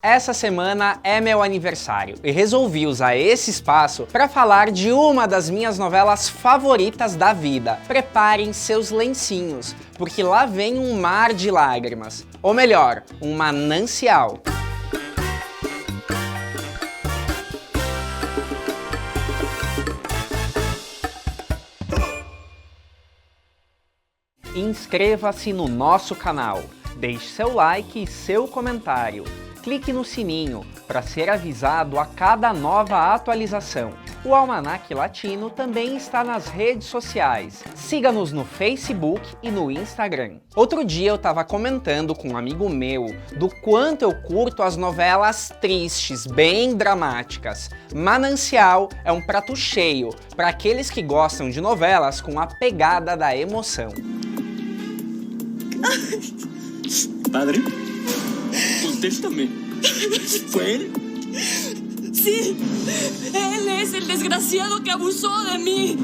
Essa semana é meu aniversário e resolvi usar esse espaço para falar de uma das minhas novelas favoritas da vida. Preparem seus lencinhos, porque lá vem um mar de lágrimas, ou melhor, um manancial. Inscreva-se no nosso canal, deixe seu like e seu comentário. Clique no sininho para ser avisado a cada nova atualização. O Almanac Latino também está nas redes sociais. Siga-nos no Facebook e no Instagram. Outro dia eu estava comentando com um amigo meu do quanto eu curto as novelas tristes, bem dramáticas. Manancial é um prato cheio para aqueles que gostam de novelas com a pegada da emoção. Padre, contéstame. ¿Fue él? Sí, él es el desgraciado que abusó de mí.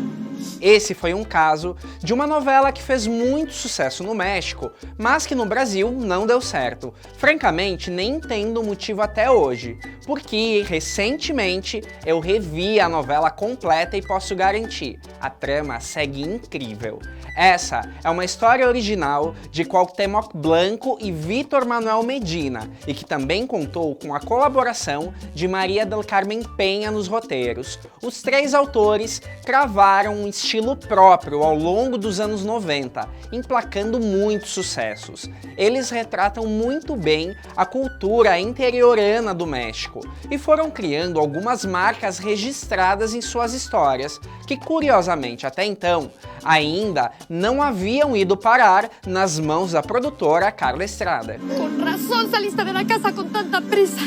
Esse foi um caso de uma novela que fez muito sucesso no México, mas que no Brasil não deu certo. Francamente, nem entendo o motivo até hoje, porque recentemente eu revi a novela completa e posso garantir, a trama segue incrível. Essa é uma história original de Cuauhtémoc Blanco e Vítor Manuel Medina, e que também contou com a colaboração de Maria del Carmen Penha nos roteiros. Os três autores cravaram um estilo próprio ao longo dos anos 90, emplacando muitos sucessos. Eles retratam muito bem a cultura interiorana do México e foram criando algumas marcas registradas em suas histórias, que curiosamente até então ainda não haviam ido parar nas mãos da produtora Carla Estrada. Con razón saliste de la casa con tanta prisa.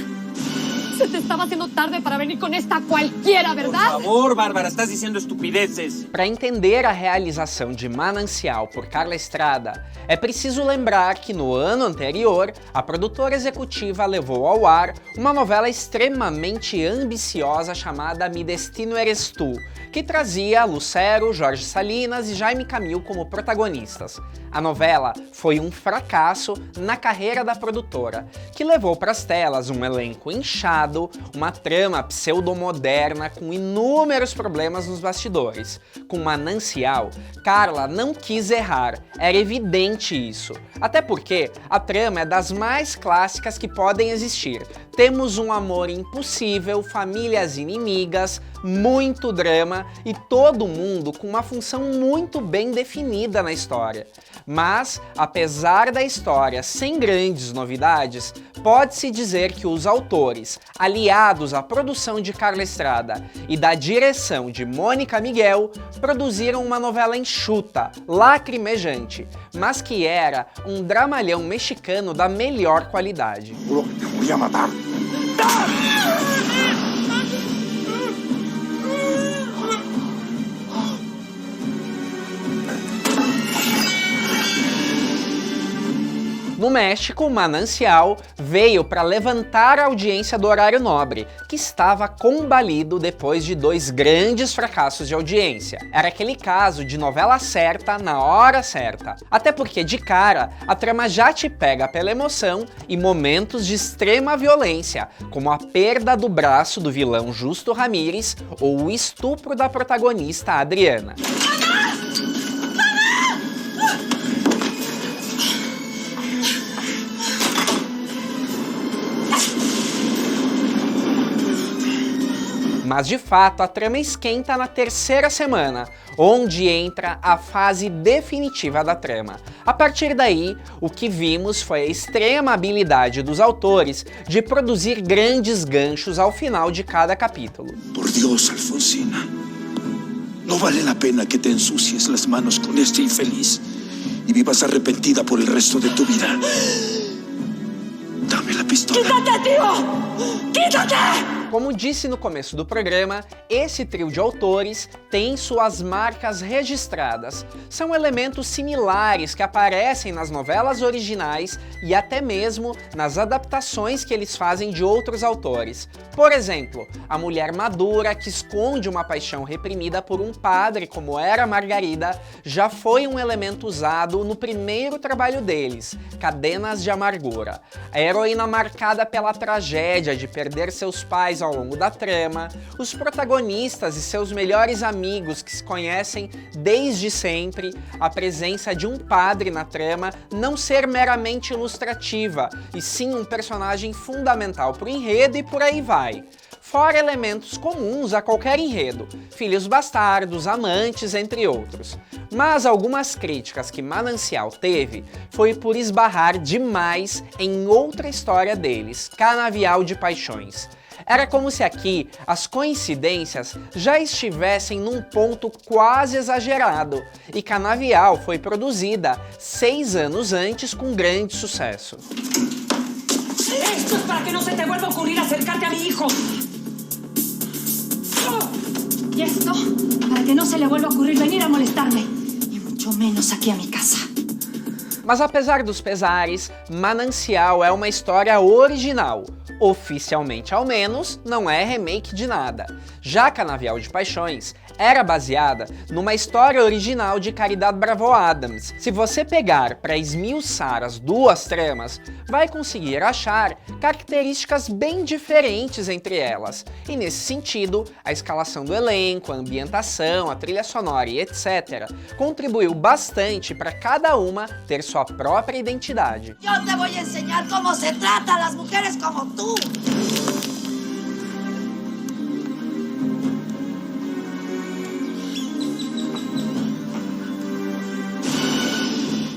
Se te estaba haciendo tarde para venir con esta cualquiera, ¿verdad? Por favor, Bárbara, estás diciendo estupideces. Para entender a realização de Manancial por Carla Estrada, é preciso lembrar que no ano anterior, a produtora executiva levou ao ar uma novela extremamente ambiciosa chamada Mi Destino Eres Tu, que trazia Lucero, Jorge Salinas e Jaime Camil como protagonistas. A novela foi um fracasso na carreira da produtora, que levou para as telas um elenco inchado, uma trama pseudomoderna com inúmeros problemas nos bastidores. Com Manancial, Carla não quis errar, era evidente isso. Até porque a trama é das mais clássicas que podem existir. Temos um amor impossível, famílias inimigas, muito drama e todo mundo com uma função muito bem definida na história. Mas, apesar da história sem grandes novidades, pode-se dizer que os autores, aliados à produção de Carla Estrada e da direção de Mônica Miguel, produziram uma novela enxuta, lacrimejante, mas que era um dramalhão mexicano da melhor qualidade. No México, Manancial veio para levantar a audiência do horário nobre, que estava combalido depois de dois grandes fracassos de audiência. Era aquele caso de novela certa na hora certa. Até porque, de cara, a trama já te pega pela emoção e momentos de extrema violência, como a perda do braço do vilão Justo Ramírez ou o estupro da protagonista Adriana. Mas de fato a trama esquenta na terceira semana, onde entra a fase definitiva da trama. A partir daí, o que vimos foi a extrema habilidade dos autores de produzir grandes ganchos ao final de cada capítulo. Por Dios, Alfonsina, no vale la pena que te ensucies las manos con este infeliz y vivas arrepentida por el resto de tu vida. Dame la pistola. ¡Quítate, tío! ¡Quítate! Como disse no começo do programa, esse trio de autores tem suas marcas registradas. São elementos similares que aparecem nas novelas originais e até mesmo nas adaptações que eles fazem de outros autores. Por exemplo, a mulher madura que esconde uma paixão reprimida por um padre, como era Margarida, já foi um elemento usado no primeiro trabalho deles, Cadenas de Amargura. A heroína marcada pela tragédia de perder seus pais ao longo da trama, os protagonistas e seus melhores amigos que se conhecem desde sempre, a presença de um padre na trama não ser meramente ilustrativa, e sim um personagem fundamental pro enredo e por aí vai. Fora elementos comuns a qualquer enredo, filhos bastardos, amantes, entre outros. Mas algumas críticas que Manancial teve foi por esbarrar demais em outra história deles, Canavial de Paixões. Era como se aqui as coincidências já estivessem num ponto quase exagerado, e Canavial foi produzida 6 anos antes com grande sucesso. Esto es para que no se te vuelva a ocurrir acercarte a mi hijo. Y esto para que no se le vuelva a ocurrir venir a molestarme, y mucho menos aquí a mi casa. Mas apesar dos pesares, Manancial é uma história original. Oficialmente ao menos, não é remake de nada. Já Canavial de Paixões era baseada numa história original de Caridad Bravo Adams. Se você pegar para esmiuçar as duas tramas, vai conseguir achar características bem diferentes entre elas. E nesse sentido, a escalação do elenco, a ambientação, a trilha sonora e etc. contribuiu bastante para cada uma ter sua própria identidade. Eu te vou ensinar como se trata a las mujeres como tu.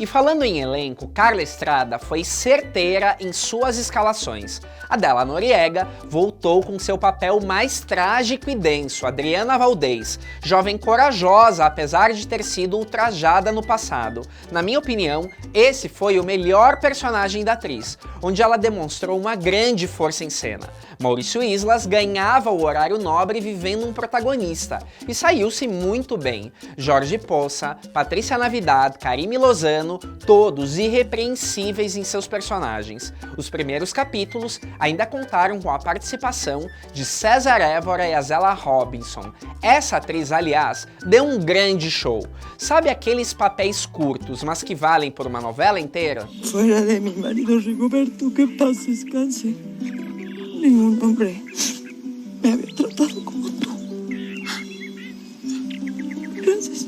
E falando em elenco, Carla Estrada foi certeira em suas escalações. Adela Noriega voltou com seu papel mais trágico e denso, Adriana Valdez, jovem corajosa apesar de ter sido ultrajada no passado. Na minha opinião, esse foi o melhor personagem da atriz, onde ela demonstrou uma grande força em cena. Maurício Islas ganhava o horário nobre vivendo um protagonista, e saiu-se muito bem. Jorge Poça, Patrícia Navidad, Karime Lozano, todos irrepreensíveis em seus personagens. Os primeiros capítulos ainda contaram com a participação de César Évora e Azela Robinson. Essa atriz, aliás, deu um grande show. Sabe aqueles papéis curtos, mas que valem por uma novela inteira? Fuera de mi marido Rigoberto, que paz descanse. Nenhum hombre me había tratado como tú. Gracias.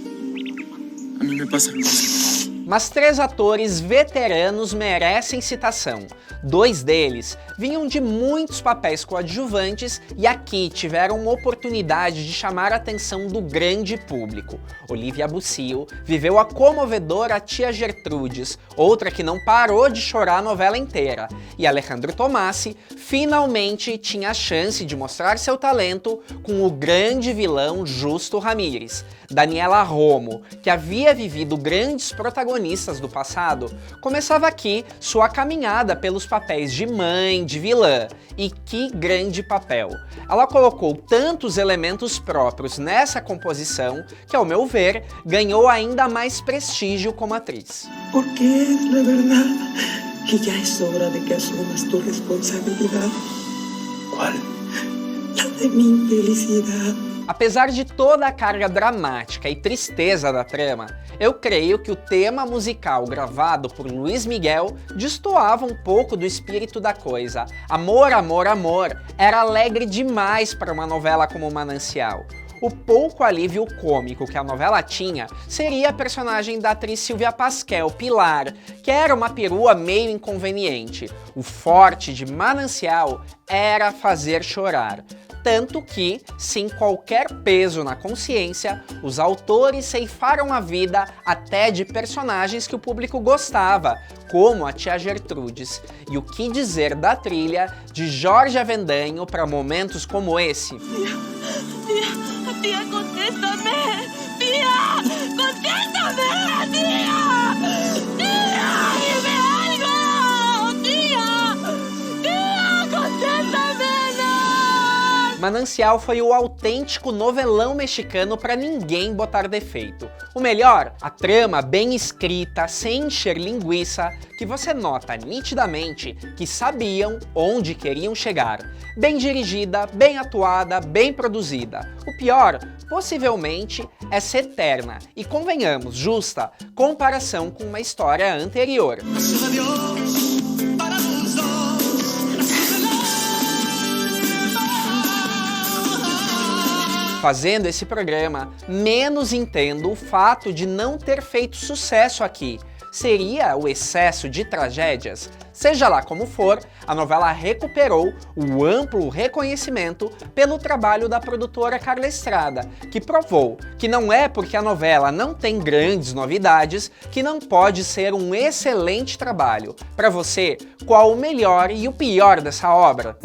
A mí me pasa lo mismo. Mas 3 atores veteranos merecem citação. 2 deles vinham de muitos papéis coadjuvantes e aqui tiveram uma oportunidade de chamar a atenção do grande público. Olivia Bucio viveu a comovedora Tia Gertrudes, outra que não parou de chorar a novela inteira. E Alejandro Tomassi finalmente tinha a chance de mostrar seu talento com o grande vilão Justo Ramírez. Daniela Romo, que havia vivido grandes protagonistas do passado, começava aqui sua caminhada pelos papéis de mãe, de vilã. E que grande papel! Ela colocou tantos elementos próprios nessa composição que, ao meu ver, ganhou ainda mais prestígio como atriz. Porque es la verdad que ya es hora de que asumas tu responsabilidad. ¿Cuál? La de mi infelicidad. Apesar de toda a carga dramática e tristeza da trama, eu creio que o tema musical gravado por Luiz Miguel destoava um pouco do espírito da coisa. Amor, amor, amor era alegre demais para uma novela como Manancial. O pouco alívio cômico que a novela tinha seria a personagem da atriz Silvia Pasquel, Pilar, que era uma perua meio inconveniente. O forte de Manancial era fazer chorar. Tanto que, sem qualquer peso na consciência, os autores ceifaram a vida até de personagens que o público gostava, como a Tia Gertrudes. E o que dizer da trilha de Jorge Avendaño para momentos como esse? Tía, contéstame. Tía, contéstame, tía. Tía, dime algo. Tía, contéstame. Manancial foi o autêntico novelão mexicano para ninguém botar defeito. O melhor, a trama bem escrita, sem encher linguiça, que você nota nitidamente que sabiam onde queriam chegar. Bem dirigida, bem atuada, bem produzida. O pior, possivelmente, é ser eterna e, convenhamos, justa comparação com uma história anterior. Adiós para los dos. Fazendo esse programa, menos entendo o fato de não ter feito sucesso aqui. Seria o excesso de tragédias? Seja lá como for, a novela recuperou o amplo reconhecimento pelo trabalho da produtora Carla Estrada, que provou que não é porque a novela não tem grandes novidades que não pode ser um excelente trabalho. Para você, qual o melhor e o pior dessa obra?